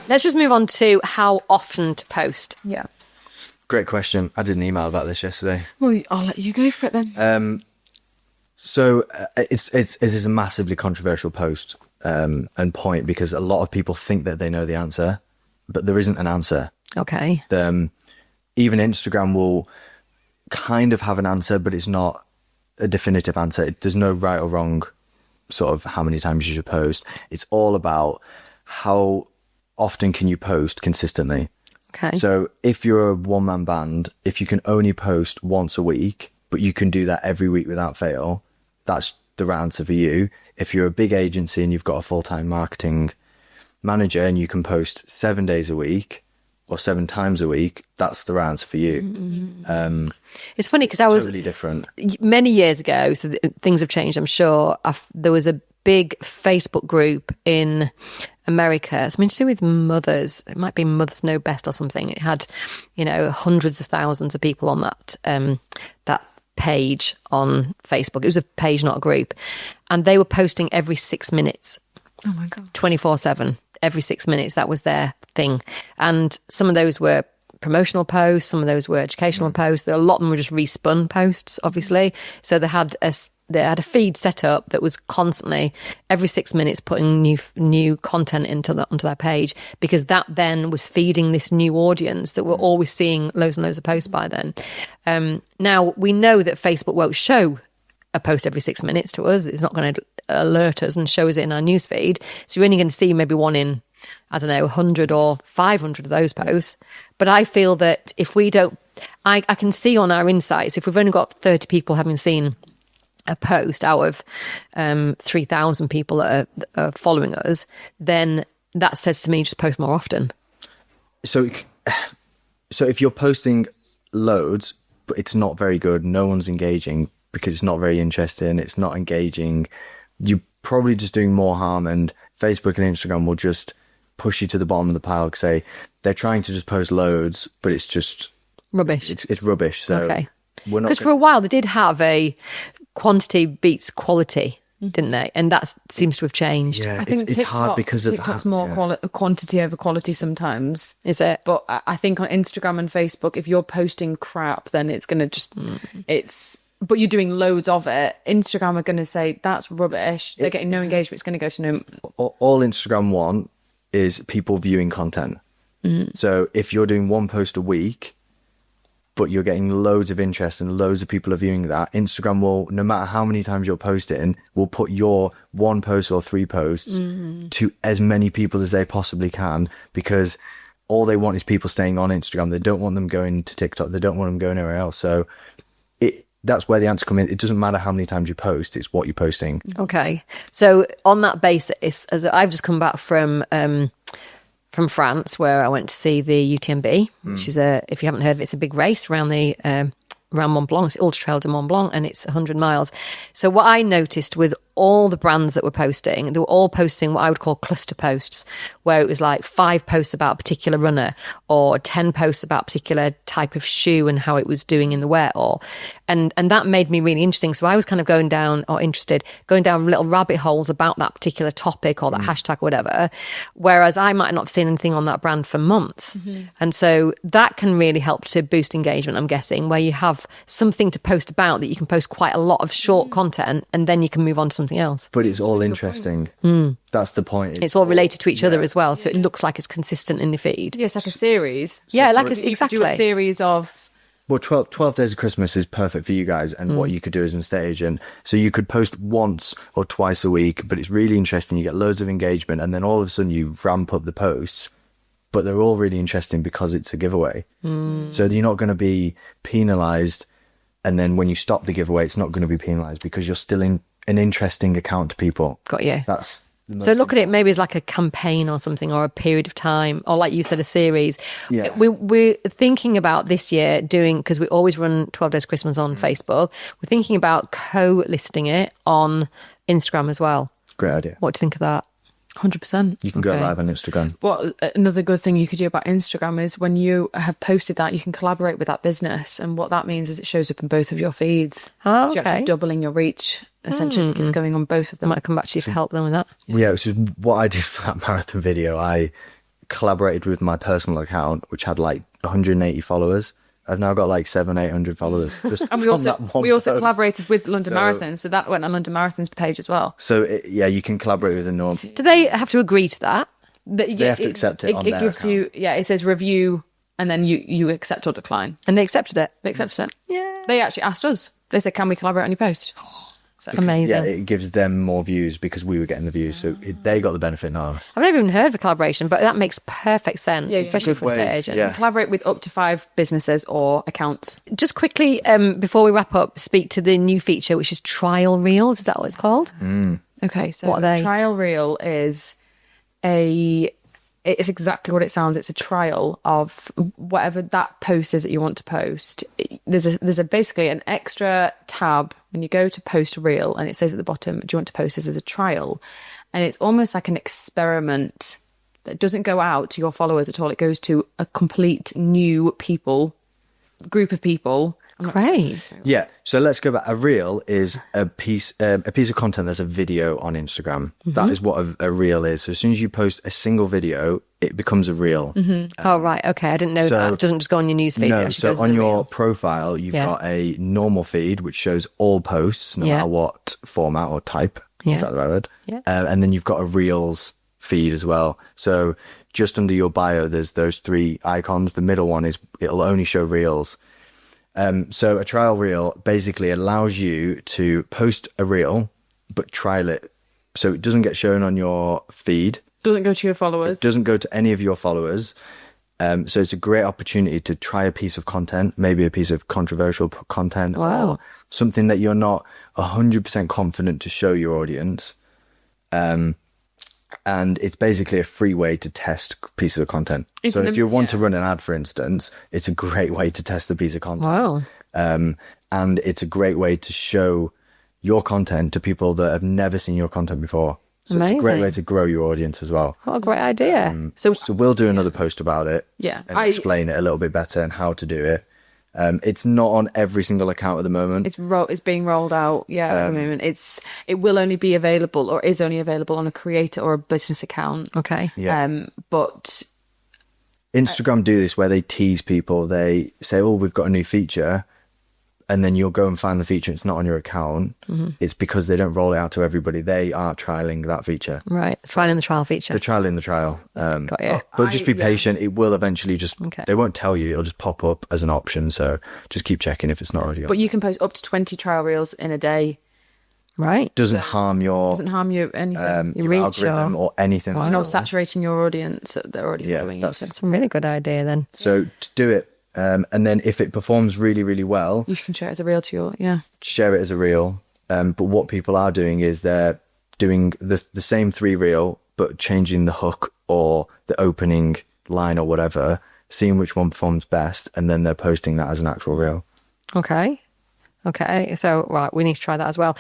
Let's just move on to how often to post. Yeah. Great question. I did an email about this yesterday. Well, I'll let you go for it then. So it is a massively controversial post and point, because a lot of people think that they know the answer, but there isn't an answer. Okay. Even Instagram will kind of have an answer, but it's not a definitive answer. There's no right or wrong sort of how many times you should post. It's all about how often can you post consistently. Okay. So if you're a one-man band, if you can only post once a week, but you can do that every week without fail, that's the right answer for you. If you're a big agency and you've got a full-time marketing manager and you can post 7 days a week or 7 times a week, that's the right answer for you. Mm-hmm. It's funny because I was totally different. Many years ago, so things have changed, I'm sure. There was a big Facebook group in America, something to do with mothers. It might be Mothers Know Best or something. It had, hundreds of thousands of people on that page on Facebook. It was a page, not a group. And they were posting every 6 minutes. Oh my God. 24/7. Every 6 minutes, that was their thing. And some of those were promotional posts, some of those were educational posts. A lot of them were just respun posts, obviously. So they had a feed set up that was constantly every 6 minutes putting new content onto their page, because that then was feeding this new audience that were always seeing loads and loads of posts by then. Now we know that Facebook won't show a post every 6 minutes to us. It's not going to alert us and show us it in our newsfeed. So you're only going to see maybe one in, 100 or 500 of those posts. But I feel that if we don't, I can see on our insights, if we've only got 30 people having seen a post out of 3,000 people that are following us, then that says to me, just post more often. So if you're posting loads, but it's not very good, no one's engaging because it's not very interesting, it's not engaging, you're probably just doing more harm, and Facebook and Instagram will just push you to the bottom of the pile, say they're trying to just post loads, but it's just rubbish. It's rubbish. So okay, because for a while they did have a quantity beats quality, didn't they? And that seems to have changed. Yeah, I think it's hard because of TikTok's more quantity over quality sometimes. Is it? But I think on Instagram and Facebook, if you're posting crap, then it's going to just but you're doing loads of it. Instagram are going to say that's rubbish. They're getting no engagement. It's going to go to no. All Instagram want is people viewing content. So if you're doing one post a week, but you're getting loads of interest and loads of people are viewing that, Instagram will, no matter how many times you're posting, will put your one post or 3 posts to as many people as they possibly can, because all they want is people staying on Instagram. They don't want them going to TikTok. They don't want them going anywhere else. So that's where the answer comes in. It doesn't matter how many times you post, it's what you're posting. Okay. So on that basis, as I've just come back from France, where I went to see the UTMB, which is if you haven't heard of it, it's a big race around Mont Blanc. It's Ultra Trail de Mont Blanc, and it's 100 miles. So what I noticed with all the brands that were posting, they were all posting what I would call cluster posts, where it was like 5 posts about a particular runner or 10 posts about a particular type of shoe and how it was doing in the wear. And that made me really interesting. So I was kind of going down little rabbit holes about that particular topic or that hashtag or whatever, whereas I might not have seen anything on that brand for months. And so that can really help to boost engagement, I'm guessing, where you have something to post about that you can post quite a lot of short content, and then you can move on to something else. But it's all interesting. That's the point. It's all related to each other as well, so it looks like it's consistent in the feed. Yes, like a series. Yeah, You could do a series of... Well, 12 Days of Christmas is perfect for you guys, and what you could do is on stage. And so you could post once or twice a week, but it's really interesting. You get loads of engagement, and then all of a sudden you ramp up the posts, but they're all really interesting because it's a giveaway. So you're not going to be penalised, and then when you stop the giveaway, it's not going to be penalised because you're still in an interesting account to people. Got you. That's so look at it maybe as like a campaign or something, or a period of time, or like you said, a series. Yeah. We're thinking about this year doing, because we always run 12 Days Christmas on Facebook, we're thinking about co-listing it on Instagram as well. Great idea. What do you think of that? 100%. You can go live on Instagram. What another good thing you could do about Instagram is when you have posted that, you can collaborate with that business, and what that means is it shows up in both of your feeds. Oh, so you're actually doubling your reach, essentially, because it's going on both of them. I might come back to you for help then with that. Yeah, which is what I did for that marathon video. I collaborated with my personal account, which had like 180 followers. I've now got like 700-800 followers. Just And we from also that one post. collaborated with London So- Marathon, so that went on London Marathon's page as well. So yeah, you can collaborate with a norm. Do they have to agree to that? They have to accept it on It their gives account. you, it says review, and then you accept or decline. And they accepted it. They accepted it. Yeah. They actually asked us. They said, "Can we collaborate on your post?" So, Amazing. Yeah, it gives them more views because we were getting the views, so they got the benefit, not us. I've never even heard of a collaboration, but that makes perfect sense, Yeah, especially good for estate way. agents. Yeah. collaborate with up to 5 businesses or accounts. Just quickly, before we wrap up, speak to the new feature, which is trial reels. Is that what it's called? Okay, so What are they? trial reel is it's exactly what it sounds. It's a trial of whatever that post is that you want to post. There's a basically an extra tab when you go to post a reel, and it says at the bottom, "Do you want to post this as a trial?" And it's almost like an experiment that doesn't go out to your followers at all. It goes to a complete new group of people. Great. Yeah, so let's go back. A reel is a piece of content that's a video on Instagram. That is what a reel is. So as soon as you post a single video, it becomes a reel. Oh, right. Okay. I didn't know that. It doesn't just go on your newsfeed. It No, actually so goes as on a your reel. profile, you've Yeah. got a normal feed, which shows all posts, no Yeah. matter what format or type. Yeah. Is that the right word? Yeah. And then you've got a Reels feed as well. So just under your bio, there's those 3 icons. The middle one is, it'll only show Reels. So a trial reel basically allows you to post a reel, but trial it. So it doesn't get shown on your feed. Doesn't go to your followers. Doesn't go to any of your followers. So it's a great opportunity to try a piece of content, maybe a piece of controversial content, Wow. or something that you're not 100% confident to show your audience. And it's basically a free way to test pieces of content. It's So an- if you want to yeah. run an ad, for instance, it's a great way to test the piece of content. Wow. And it's a great way to show your content to people that have never seen your content before. So it's a great Amazing. way to grow your audience as well. What a great idea. So So we'll do another post about it. Yeah, And explain it a little bit better and how to do it. It's not on every single account at the moment. it's being rolled out. Yeah, at the moment it will only be available, or is only available on a creator or a business account. Okay. Yeah. But Instagram do this where they tease people. They say, "Oh, we've got a new feature," and then you'll go and find the feature. It's not on your account. It's because they don't roll it out to everybody. They are trialing that feature. Right. Trial in the trial feature. They're trialing the trial. Got you. But just be yeah. patient. It will eventually just. Okay. They won't tell you. It'll just pop up as an option. So just keep checking if it's not already on. you can post up to 20 trial reels in a day. Right. Doesn't harm your Doesn't harm you anything. Your your reach algorithm or anything. You're not saturating your audience that they're already Yeah, following. that's- That's a really good idea then. So to do it, and then if it performs really, really well, You can share it as a reel to your share it as a reel. But what people are doing is they're doing the same 3 reel, but changing the hook or the opening line or whatever, seeing which one performs best, and then they're posting that as an actual reel. Okay. Okay. So, right, we need to try that as well.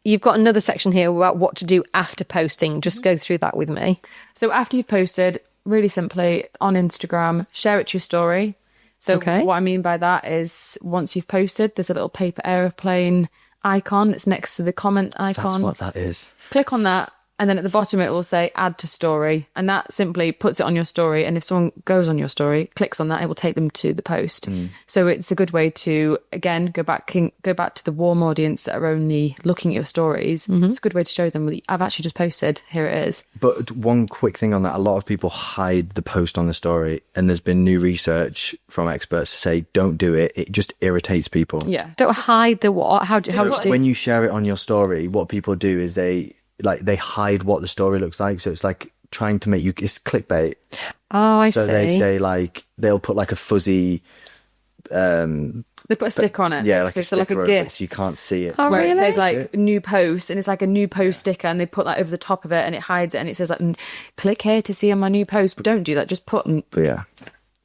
You've got another section here about what to do after posting. Just go through that with me. So after you've posted, really simply on Instagram, share it to your story. So Okay. what I mean by that is once you've posted, there's a little paper airplane icon that's next to the comment That's icon. what that is. Click on that, and then at the bottom it will say add to story, and that simply puts it on your story. And if someone goes on your story, clicks on that, it will take them to the post. So it's a good way to, again, go back to the warm audience that are only looking at your stories. It's a good way to show them, I've actually just posted, here it is. But one quick thing on that, a lot of people hide the post on the story, and there's been new research from experts to say don't do it. It just irritates people. Yeah. Don't hide the what? How do So do when you share it on your story, what people do is they hide what the story looks like. So it's like trying to make you, it's clickbait. Oh, I So see. they say like, they'll put like a fuzzy, They put a sticker on it. yeah, like a so like sticker a over it, GIF. so you can't see it. Oh, Where really? it says like new post, and it's like a new post sticker, and they put that over the top of it, and it hides it, and it says like click here to see on my new post. But don't do that. Just put But yeah,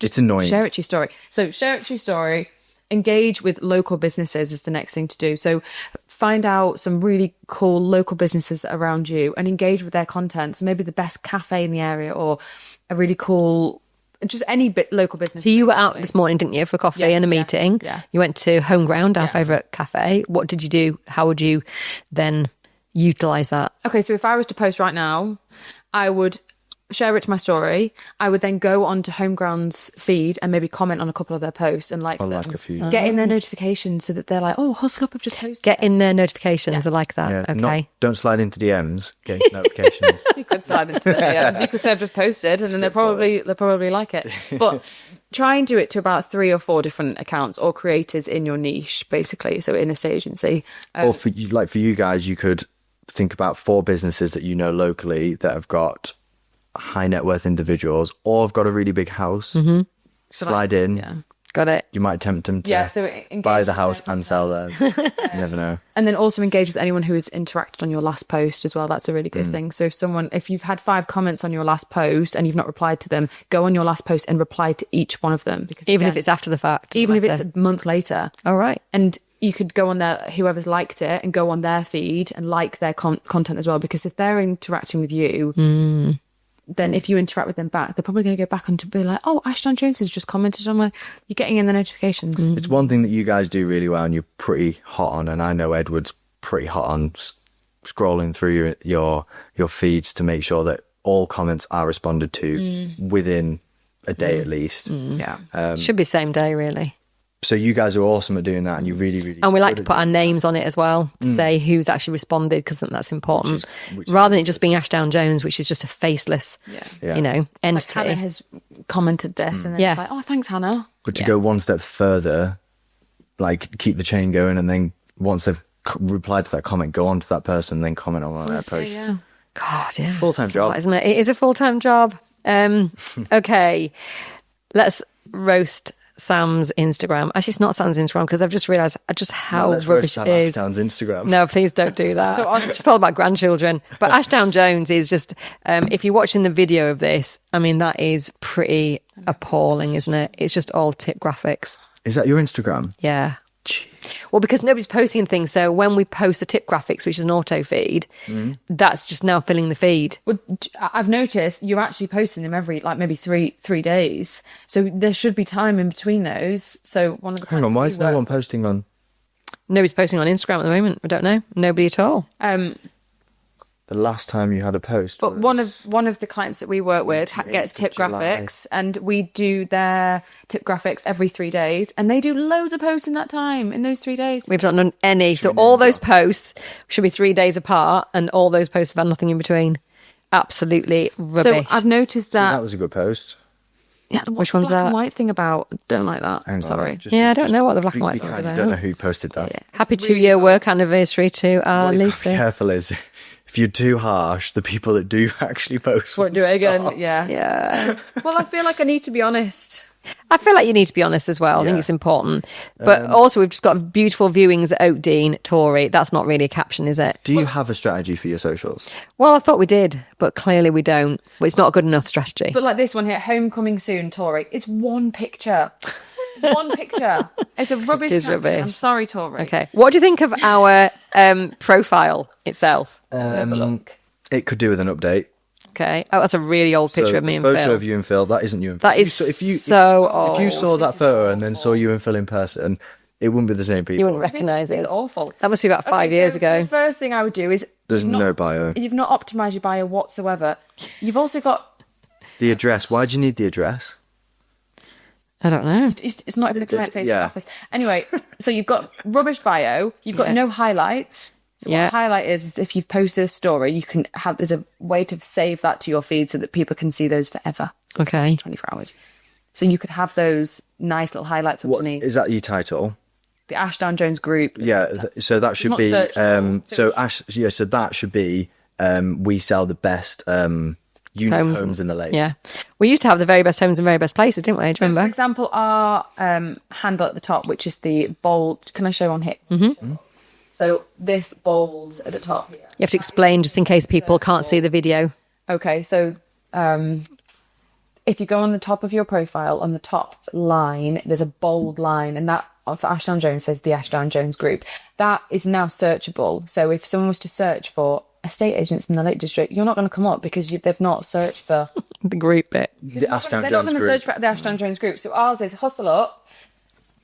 it's annoying. share it to your story. So share it to your story. Engage with local businesses is the next thing to do. So find out some really cool local businesses that are around you and engage with their content. So maybe the best cafe in the area, or a really cool, just any local business. So you were out basically. this morning, didn't you, for coffee Yes, and a yeah, meeting? yeah. You went to Home Ground, our favourite cafe. What did you do? How would you then utilise that? Okay, so if I was to post right now, I would share it to my story. I would then go onto Homeground's feed and maybe comment on a couple of their posts and like I them. like a few. Get in their notifications so that they're like, oh, Hustle Up have just posted. Get in their notifications. I like that. Yeah, Okay. don't slide into DMs, get into notifications. You could slide into the DMs. You could say I've just posted, and then they'll probably like it. But try and do it to about 3 or 4 different accounts or creators in your niche, basically. So in a state agency, Or for you guys, you could think about 4 businesses that you know locally that have got high net worth individuals or have got a really big house. Slide in. yeah. Got it. You might tempt them to Yeah, so engage buy the with house them. and sell theirs. You never know. And then also engage with anyone who has interacted on your last post as well. That's a really good thing. So if you've had 5 comments on your last post and you've not replied to them, go on your last post and reply to each one of them. Because Even again, if it's after the fact. even if doesn't it's a month later. All right. And you could go on there, whoever's liked it, and go on their feed and like their content as well. Because if they're interacting with you, then if you interact with them back, they're probably going to go back and to be like, oh, Ashton Jones has just commented on my... You're getting in the notifications. It's one thing that you guys do really well and you're pretty hot on, and I know Edward's pretty hot on scrolling through your feeds to make sure that all comments are responded to within a day at least. Yeah. Should be same day, really. So you guys are awesome at doing that, and you really And we like good to at put our doing names on it as well to say who's actually responded, because I think that's important. which is Rather than it just being Ashdown Jones, which is just a faceless, Yeah. Like entity. Hannah has commented this, and then Yes. it's like, oh, thanks, Hannah. But to go one step further, like keep the chain going, and then once they've replied to that comment, go on to that person, then comment on their post. Yeah. God, yeah. Full-time It's a lot, job. isn't it? It is a full-time job. Okay. Let's roast Sam's Instagram. Actually, it's not Sam's Instagram, because I've just realised just how Let's rubbish roast it is. Ashdown's Instagram. No, please don't do that. So on- It's just all about grandchildren. But Ashdown Jones is just, if you're watching the video of this, I mean, that is pretty appalling, isn't it? It's just all tip graphics. Is that your Instagram? Yeah. Well, because nobody's posting things. So when we post the tip graphics, which is an auto feed, that's just now filling the feed. Well, I've noticed you're actually posting them every, like, maybe three days. So there should be time in between those. So one of the Hang on, why is no one posting on? Nobody's posting on Instagram at the moment. I don't know. Nobody at all. The last time you had a post. But was- one of the clients that we work with gets tip July. graphics, and we do their tip graphics every 3 days, and they do loads of posts in that time, in those 3 days. We've not done any. So all those posts should be 3 days apart, and all those posts have had nothing in between. Absolutely So rubbish. I've noticed that. that was a good post. Yeah, Which one's black that? and white thing about? Don't like that. Hang on, Sorry. just- Yeah, I don't just know what the black and be white thing's kind. I about. don't know who posted that. Happy 2-year work anniversary to What you've got to be Lisa. careful is if you're too harsh, the people that do actually post Won't do it again. stop. Yeah. Yeah. Well, I feel like I need to be honest. I feel like you need to be honest as well. I think Yeah. it's important. But also, we've just got beautiful viewings at Oak Dean, Tory. That's not really a caption, is it? Do you have a strategy for your socials? Well, I thought we did, but clearly we don't. But it's not a good enough strategy. But like this one here, homecoming soon, Tory. It's one picture. One picture. It's a rubbish It is caption. rubbish. I'm sorry, Tory. Okay. What do you think of our profile itself? It could do with an update. Okay. Oh, that's a really old picture So of me the and photo Phil. of you and Phil, that isn't you and Phil. That is If you old. If you saw that photo and then saw you and Phil in person, it wouldn't be the same people. You wouldn't recognise it. It's awful. That must be about 5 Okay, years so ago. The first thing I would do is There's you've not- no bio. You've not optimized your bio whatsoever. You've also got The address. Why do you need the address? I don't know. it's not even the correct place yeah. office. Anyway, so you've got rubbish bio. You've got no highlights. So Yeah. what a highlight is if you've posted a story, you can have there's a way to save that to your feed so that people can see those forever. So it's Okay. actually 24 hours. So you could have those nice little highlights What underneath is that your title? the Ashdown Jones group. Yeah, so that should not be searchable. so that should be we sell the best unit homes in the lake. Yeah. We used to have the very best homes and very best places, didn't we? Do you For remember? example, our handle at the top, which is the bold. Can I show on here? Mm-hmm. So this bold at the top here. You have to explain just in case people can't see the video. Okay, so if you go on the top of your profile, on the top line, there's a bold line, and that for Ashdown Jones says the Ashdown Jones group. That is now searchable. So if someone was to search for estate agents in the Lake District, you're not going to come up because they've not searched for. The group bit. The Ashdown They're not Jones going to group. search for the Ashdown Jones group. So ours is Hustle Up,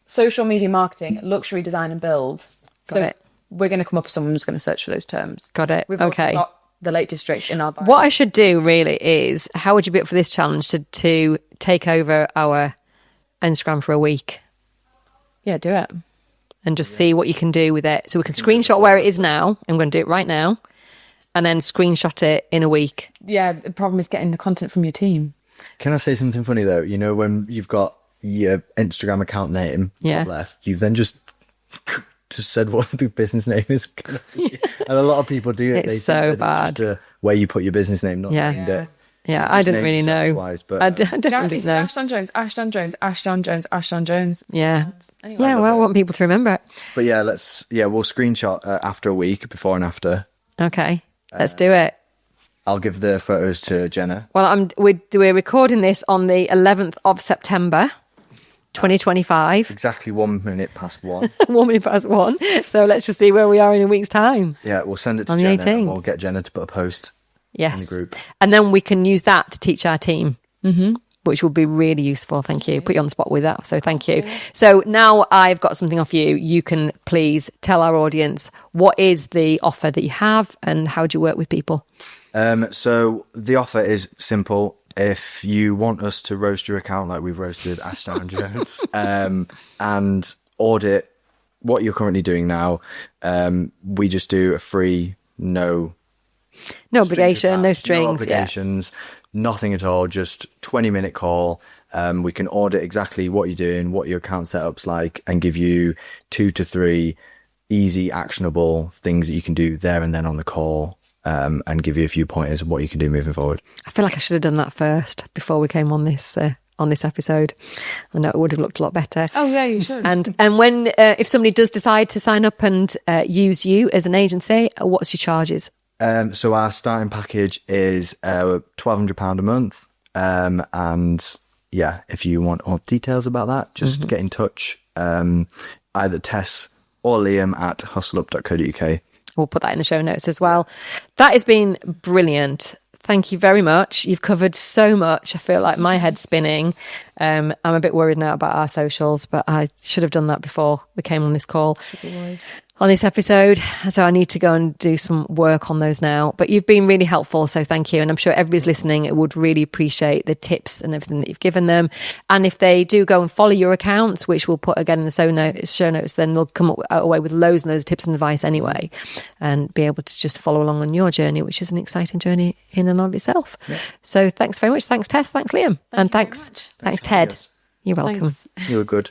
social media marketing, luxury design and build. Got So it. we're going to come up with someone who's going to search for those terms. Got it. We've also Okay. got the Lake District in our bio. What I should do really is, how would you be up for this challenge to take over our Instagram for a week Yeah, do it. and just see what you can do with it? So we can screenshot where it is now. I'm going to do it right now. And then screenshot it in a week. Yeah, the problem is getting the content from your team. Can I say something funny though? You know, when you've got your Instagram account name Yeah. left, you've then just said what the business name is going to be. And a lot of people do it. It's They so think that it's just where you put your business name, not Yeah. named it. Yeah, So I just didn't named really yourself know. twice, but, I definitely It's didn't know. Ashton Jones, Ashton Jones, Ashton Jones, Ashton Jones. Yeah. Anyway, Yeah, well, I want people to remember it. But yeah, we'll screenshot after a week, before and after. Okay, let's do it. I'll give the photos to Jenna. Well, we're recording this on the 11th of September, 2025. Exactly 1 minute past 1. 1 minute past 1. So let's just see where we are in a week's time. Yeah, we'll send it to On the Jenna 18th. and we'll get Jenna to put a post Yes. in the group. And then we can use that to teach our team, which will be really useful. Thank you. Put you on the spot with that. So thank you. So now I've got something off you. You can please tell our audience what is the offer that you have and how do you work with people? So the offer is simple. If you want us to roast your account like we've roasted Ashton Jones, and audit what you're currently doing now, we just do a free, no obligation, no attached, strings. no obligations, nothing at all, just 20-minute call. We can audit exactly what you're doing, what your account setup's like, and give you 2 to 3 easy, actionable things that you can do there and then on the call. And give you a few pointers of what you can do moving forward. I feel like I should have done that first before we came on this episode. I know it would have looked a lot better. Oh yeah, you should. And when if somebody does decide to sign up and use you as an agency, what's your charges? So our starting package is £1,200 a month. And yeah, if you want more details about that, just get in touch. Either Tess or Liam at hustleup.co.uk. We'll put that in the show notes as well. That has been brilliant. Thank you very much. You've covered so much. I feel like my head's spinning. I'm a bit worried now about our socials, but I should have done that before we came on this call, on this episode. So I need to go and do some work on those now. But you've been really helpful, so thank you. And I'm sure everybody's listening would really appreciate the tips and everything that you've given them. And if they do go and follow your accounts, which we'll put again in the show notes, then they'll come away with loads and loads of tips and advice anyway, and be able to just follow along on your journey, which is an exciting journey in and of itself. Yeah. So thanks very much. Thanks, Tess. Thanks, Liam. And thanks, Ted. You're welcome. Thanks. You were good.